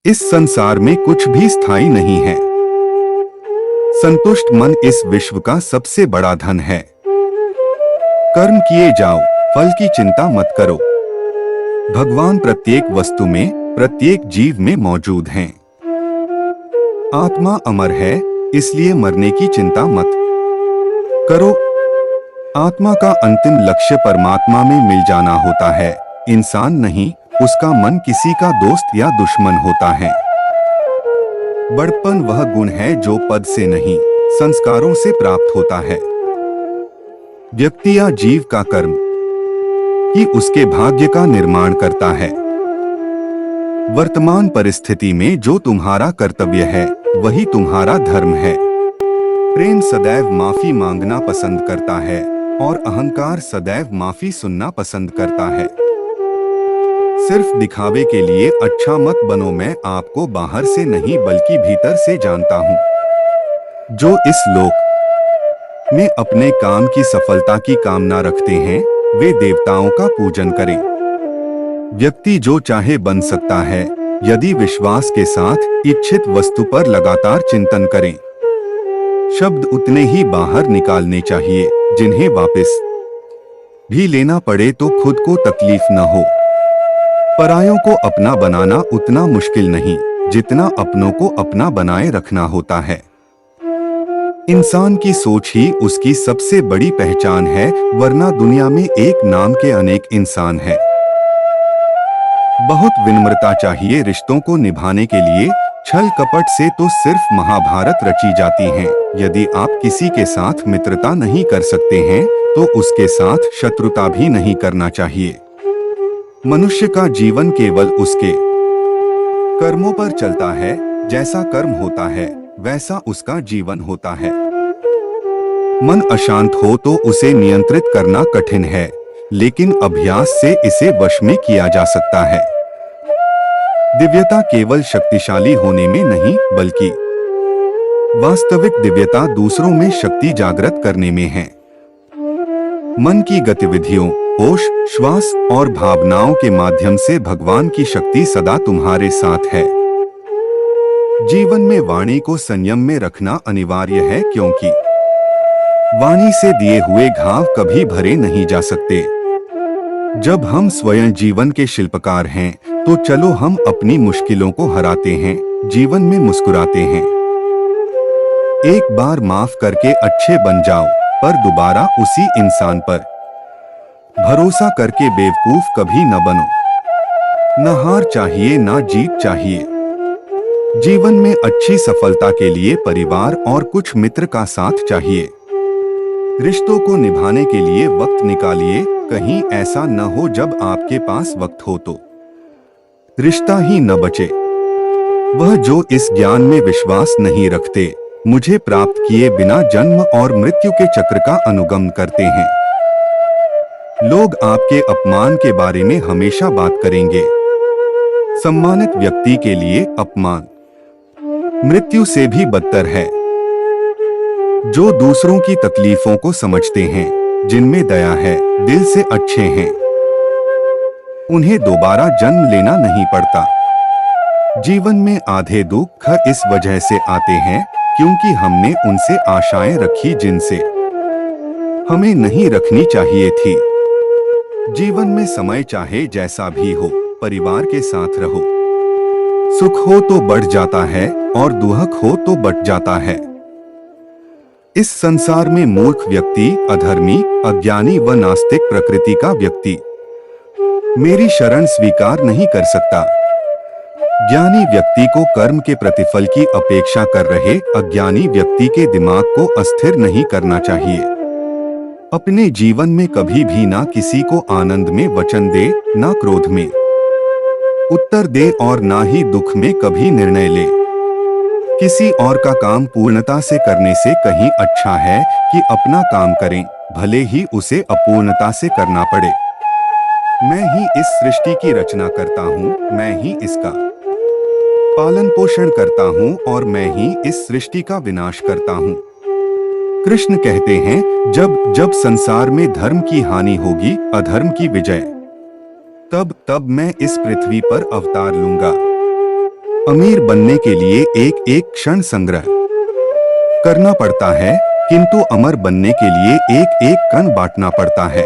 इस संसार में कुछ भी स्थायी नहीं है। संतुष्ट मन इस विश्व का सबसे बड़ा धन है। कर्म किए जाओ, फल की चिंता मत करो। भगवान प्रत्येक वस्तु में, प्रत्येक जीव में मौजूद हैं। आत्मा अमर है, इसलिए मरने की चिंता मत करो। आत्मा का अंतिम लक्ष्य परमात्मा में मिल जाना होता है, इंसान नहीं। उसका मन किसी का दोस्त या दुश्मन होता है। बड़प्पन वह गुण है जो पद से नहीं, संस्कारों से प्राप्त होता है। व्यक्ति या जीव का कर्म ही उसके भाग्य का निर्माण करता है। वर्तमान परिस्थिति में जो तुम्हारा कर्तव्य है वही तुम्हारा धर्म है। प्रेम सदैव माफी मांगना पसंद करता है और अहंकार सदैव माफी सुनना पसंद करता है। सिर्फ दिखावे के लिए अच्छा मत बनो। मैं आपको बाहर से नहीं बल्कि भीतर से जानता हूँ। जो इस लोक में अपने काम की सफलता की कामना रखते हैं वे देवताओं का पूजन करें। व्यक्ति जो चाहे बन सकता है यदि विश्वास के साथ इच्छित वस्तु पर लगातार चिंतन करें। शब्द उतने ही बाहर निकालने चाहिए जिन्हें वापस भी लेना पड़े तो खुद को तकलीफ न हो। परायों को अपना बनाना उतना मुश्किल नहीं जितना अपनों को अपना बनाए रखना होता है। इंसान की सोच ही उसकी सबसे बड़ी पहचान है, वरना दुनिया में एक नाम के अनेक इंसान हैं। बहुत विनम्रता चाहिए रिश्तों को निभाने के लिए। छल कपट से तो सिर्फ महाभारत रची जाती है। यदि आप किसी के साथ मित्रता नहीं कर सकते हैं तो उसके साथ शत्रुता भी नहीं करना चाहिए। मनुष्य का जीवन केवल उसके कर्मों पर चलता है। जैसा कर्म होता है वैसा उसका जीवन होता है। मन अशांत हो तो उसे नियंत्रित करना कठिन है, लेकिन अभ्यास से इसे वश में किया जा सकता है। दिव्यता केवल शक्तिशाली होने में नहीं बल्कि वास्तविक दिव्यता दूसरों में शक्ति जागृत करने में है। मन की गतिविधियों, होश, श्वास और भावनाओं के माध्यम से भगवान की शक्ति सदा तुम्हारे साथ है। जीवन में वाणी को संयम में रखना अनिवार्य है, क्योंकि वाणी से दिए हुए घाव कभी भरे नहीं जा सकते। जब हम स्वयं जीवन के शिल्पकार हैं तो चलो हम अपनी मुश्किलों को हराते हैं, जीवन में मुस्कुराते हैं। एक बार माफ करके अच्छे बन जाओ, पर दोबारा उसी इंसान पर भरोसा करके बेवकूफ कभी न बनो। न हार चाहिए न जीत चाहिए। जीवन में अच्छी सफलता के लिए परिवार और कुछ मित्र का साथ चाहिए। रिश्तों को निभाने के लिए वक्त निकालिए, कहीं ऐसा न हो जब आपके पास वक्त हो तो रिश्ता ही न बचे। वह जो इस ज्ञान में विश्वास नहीं रखते, मुझे प्राप्त किए बिना जन्म और मृत्यु के चक्र का अनुगमन करते हैं। लोग आपके अपमान के बारे में हमेशा बात करेंगे। सम्मानित व्यक्ति के लिए अपमान मृत्यु से भी बदतर है। जो दूसरों की तकलीफों को समझते हैं, जिनमें दया है, दिल से अच्छे हैं, उन्हें दोबारा जन्म लेना नहीं पड़ता। जीवन में आधे दुख इस वजह से आते हैं क्योंकि हमने उनसे आशाएं रखी जिनसे हमें नहीं रखनी चाहिए थी। जीवन में समय चाहे जैसा भी हो, परिवार के साथ रहो। सुख हो तो बढ़ जाता है और दुख हो तो बट जाता है। इस संसार में मूर्ख व्यक्ति, अधर्मी, अज्ञानी व नास्तिक प्रकृति का व्यक्ति मेरी शरण स्वीकार नहीं कर सकता। ज्ञानी व्यक्ति को कर्म के प्रतिफल की अपेक्षा कर रहे अज्ञानी व्यक्ति के दिमाग को अस्थिर नहीं करना चाहिए। अपने जीवन में कभी भी ना किसी को आनंद में वचन दे, ना क्रोध में उत्तर दे और ना ही दुख में कभी निर्णय ले। किसी और का काम पूर्णता से करने से कहीं अच्छा है कि अपना काम करें, भले ही उसे अपूर्णता से करना पड़े। मैं ही इस सृष्टि की रचना करता हूँ, मैं ही इसका पालन पोषण करता हूँ और मैं ही इस सृष्टि का विनाश करता हूँ। कृष्ण कहते हैं, जब जब संसार में धर्म की हानि होगी, अधर्म की विजय, तब तब मैं इस पृथ्वी पर अवतार लूंगा। अमीर बनने के लिए एक एक क्षण संग्रह करना पड़ता है, किंतु अमर बनने के लिए एक एक कण बांटना पड़ता है।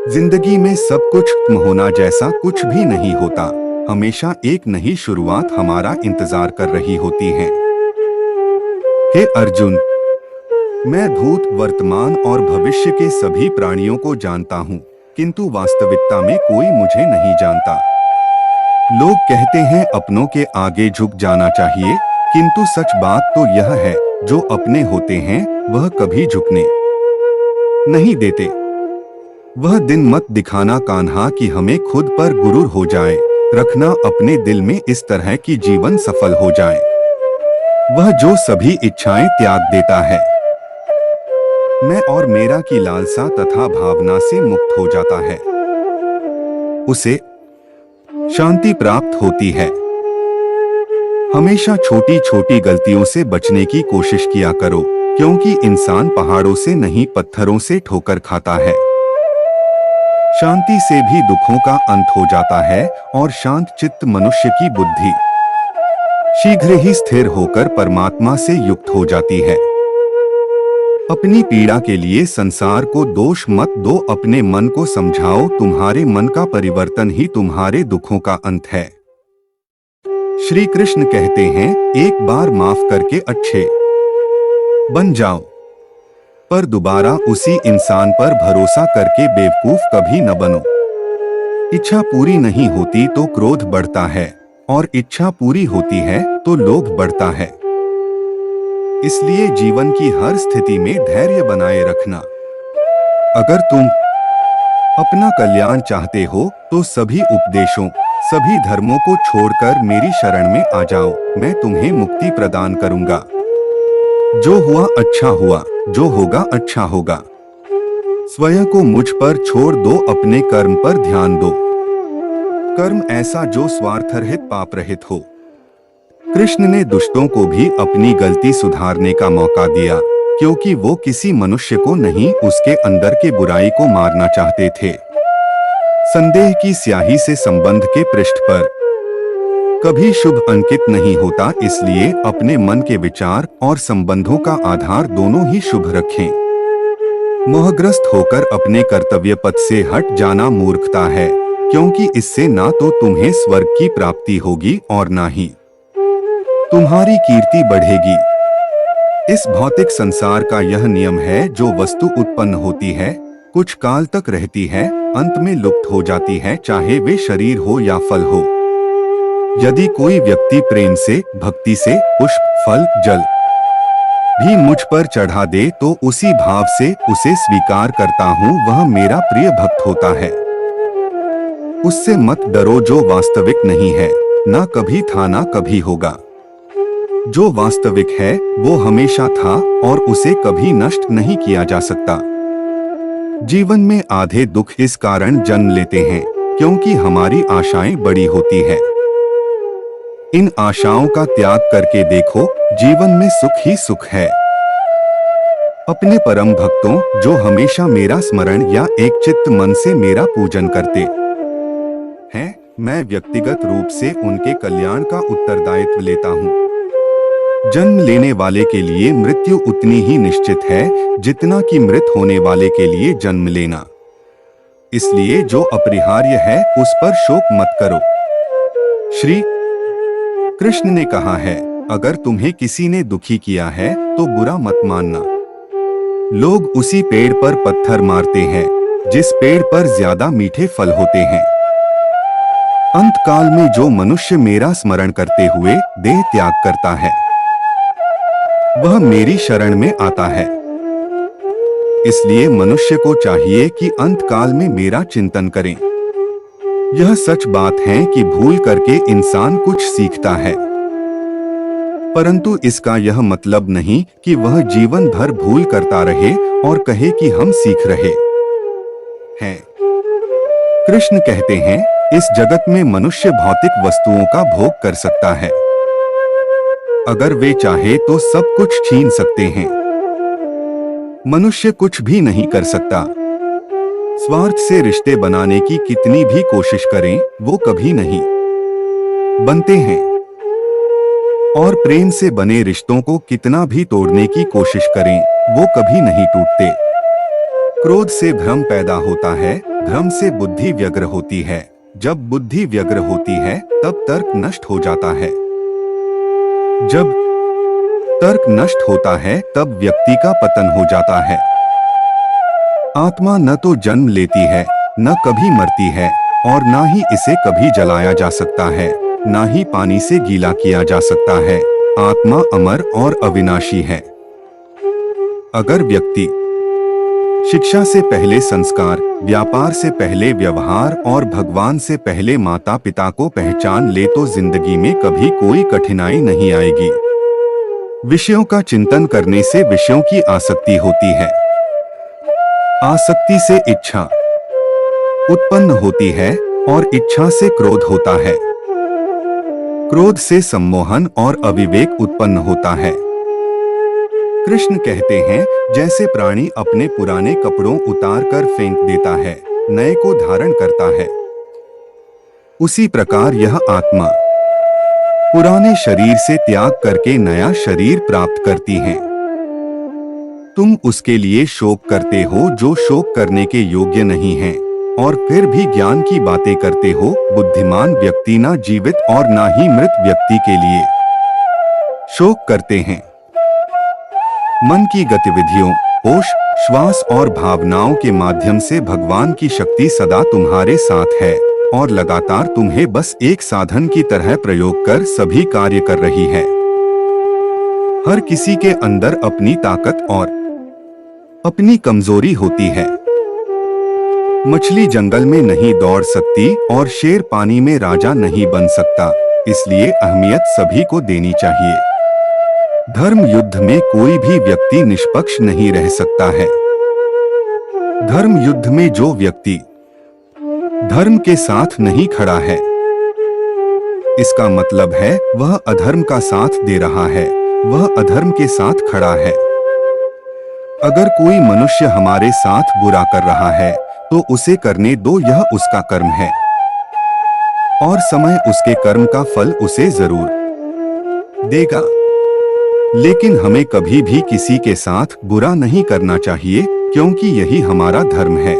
जिंदगी में सब कुछ खत्म होना जैसा कुछ भी नहीं होता। हमेशा एक नई शुरुआत हमारा इंतजार कर रही होती है। हे अर्जुन, मैं भूत, वर्तमान और भविष्य के सभी प्राणियों को जानता हूँ, किंतु वास्तविकता में कोई मुझे नहीं जानता। लोग कहते हैं अपनों के आगे झुक जाना चाहिए, किंतु सच बात तो यह है, जो अपने होते हैं वह कभी झुकने नहीं देते। वह दिन मत दिखाना कान्हा कि हमें खुद पर गुरूर हो जाए, रखना अपने दिल में इस तरह की जीवन सफल हो जाए। वह जो सभी इच्छाएं त्याग देता है, मैं और मेरा की लालसा तथा भावना से मुक्त हो जाता है, उसे शांति प्राप्त होती है। हमेशा छोटी छोटी गलतियों से बचने की कोशिश किया करो, क्योंकि इंसान पहाड़ों से नहीं पत्थरों से ठोकर खाता है। शांति से भी दुखों का अंत हो जाता है और शांत चित्त मनुष्य की बुद्धि शीघ्र ही स्थिर होकर परमात्मा से युक्त हो जाती है। अपनी पीड़ा के लिए संसार को दोष मत दो, अपने मन को समझाओ, तुम्हारे मन का परिवर्तन ही तुम्हारे दुखों का अंत है। श्री कृष्ण कहते हैं, एक बार माफ करके अच्छे बन जाओ, पर दोबारा उसी इंसान पर भरोसा करके बेवकूफ कभी न बनो। इच्छा पूरी नहीं होती तो क्रोध बढ़ता है, और इच्छा पूरी होती है तो लोभ बढ़ता है। इसलिए जीवन की हर स्थिति में धैर्य बनाए रखना। अगर तुम अपना कल्याण चाहते हो तो सभी उपदेशों, सभी धर्मों को छोड़कर मेरी शरण में आ जाओ, मैं तुम्हें मुक्ति प्रदान करूंगा। जो हुआ अच्छा हुआ, जो होगा अच्छा होगा। स्वयं को मुझ पर छोड़ दो, अपने कर्म पर ध्यान दो। कर्म ऐसा जो स्वार्थ रहित पाप रहित हो। कृष्ण ने दुष्टों को भी अपनी गलती सुधारने का मौका दिया, क्योंकि वो किसी मनुष्य को नहीं, उसके अंदर के बुराई को मारना चाहते थे। संदेह की स्याही से संबंध के पृष्ठ पर कभी शुभ अंकित नहीं होता, इसलिए अपने मन के विचार और संबंधों का आधार दोनों ही शुभ रखें। मोहग्रस्त होकर अपने कर्तव्य पथ से हट जाना मूर्खता है, क्योंकि इससे ना तो तुम्हें स्वर्ग की प्राप्ति होगी और ना ही तुम्हारी कीर्ति बढ़ेगी। इस भौतिक संसार का यह नियम है, जो वस्तु उत्पन्न होती है, कुछ काल तक रहती है, अंत में लुप्त हो जाती है, चाहे वे शरीर हो या फल हो। यदि कोई व्यक्ति प्रेम से, भक्ति से पुष्प, फल, जल भी मुझ पर चढ़ा दे तो उसी भाव से उसे स्वीकार करता हूँ, वह मेरा प्रिय भक्त होता है। उससे मत डरो जो वास्तविक नहीं है, ना कभी था ना कभी होगा। जो वास्तविक है वो हमेशा था और उसे कभी नष्ट नहीं किया जा सकता। जीवन में आधे दुख इस कारण जन्म लेते हैं, क्योंकि हमारी आशाएं बड़ी होती है। इन आशाओं का त्याग करके देखो, जीवन में सुख ही सुख है। अपने परम भक्तों, जो हमेशा मेरा स्मरण या एक चित्त मन से मेरा पूजन करते हैं, मैं व्यक्तिगत रूप से उनके कल्याण का उत्तरदायित्व लेता हूँ। जन्म लेने वाले के लिए मृत्यु उतनी ही निश्चित है जितना कि मृत होने वाले के लिए जन्म लेना। इसलिए जो अपरिहार्य है उस पर शोक मत करो। श्री कृष्ण ने कहा है, अगर तुम्हें किसी ने दुखी किया है तो बुरा मत मानना। लोग उसी पेड़ पर पत्थर मारते हैं जिस पेड़ पर ज्यादा मीठे फल होते हैं। अंत काल में जो मनुष्य मेरा स्मरण करते हुए देह त्याग करता है, वह मेरी शरण में आता है। इसलिए मनुष्य को चाहिए कि अंत काल में मेरा चिंतन करें। यह सच बात है कि भूल करके इंसान कुछ सीखता है, परंतु इसका यह मतलब नहीं कि वह जीवन भर भूल करता रहे और कहे कि हम सीख रहे हैं। कृष्ण कहते हैं, इस जगत में मनुष्य भौतिक वस्तुओं का भोग कर सकता है। अगर वे चाहे तो सब कुछ छीन सकते हैं। मनुष्य कुछ भी नहीं कर सकता। स्वार्थ से रिश्ते बनाने की कितनी भी कोशिश करें, वो कभी नहीं बनते हैं। और प्रेम से बने रिश्तों को कितना भी तोड़ने की कोशिश करें, वो कभी नहीं टूटते। क्रोध से भ्रम पैदा होता है, भ्रम से बुद्धि व्यग्र होती है, जब बुद्धि व्यग्र होती है तब तर्क नष्ट हो जाता है, जब तर्क नष्ट होता है तब व्यक्ति का पतन हो जाता है। आत्मा न तो जन्म लेती है, न कभी मरती है, और ना ही इसे कभी जलाया जा सकता है, ना ही पानी से गीला किया जा सकता है। आत्मा अमर और अविनाशी है। अगर व्यक्ति शिक्षा से पहले संस्कार, व्यापार से पहले व्यवहार और भगवान से पहले माता पिता को पहचान ले तो जिंदगी में कभी कोई कठिनाई नहीं आएगी। विषयों का चिंतन करने से विषयों की आसक्ति होती है। आसक्ति से इच्छा उत्पन्न होती है और इच्छा से क्रोध होता है। क्रोध से सम्मोहन और अविवेक उत्पन्न होता है। कृष्ण कहते हैं, जैसे प्राणी अपने पुराने कपड़ों उतार कर फेंक देता है, नए को धारण करता है, उसी प्रकार यह आत्मा पुराने शरीर से त्याग करके नया शरीर प्राप्त करती है। तुम उसके लिए शोक करते हो जो शोक करने के योग्य नहीं है, और फिर भी ज्ञान की बातें करते हो। बुद्धिमान व्यक्ति ना जीवित और ना ही मृत व्यक्ति के लिए शोक करते हैं। मन की गतिविधियों, होश, श्वास और भावनाओं के माध्यम से भगवान की शक्ति सदा तुम्हारे साथ है और लगातार तुम्हें बस एक साधन की तरह प्रयोग कर सभी कार्य कर रही है। हर किसी के अंदर अपनी ताकत और अपनी कमजोरी होती है। मछली जंगल में नहीं दौड़ सकती और शेर पानी में राजा नहीं बन सकता, इसलिए अहमियत सभी को देनी चाहिए। धर्म युद्ध में कोई भी व्यक्ति निष्पक्ष नहीं रह सकता है। धर्म युद्ध में जो व्यक्ति धर्म के साथ नहीं खड़ा है, इसका मतलब है वह अधर्म का साथ दे रहा है, वह अधर्म के साथ खड़ा है। अगर कोई मनुष्य हमारे साथ बुरा कर रहा है तो उसे करने दो, यह उसका कर्म है और समय उसके कर्म का फल उसे जरूर देगा। लेकिन हमें कभी भी किसी के साथ बुरा नहीं करना चाहिए, क्योंकि यही हमारा धर्म है।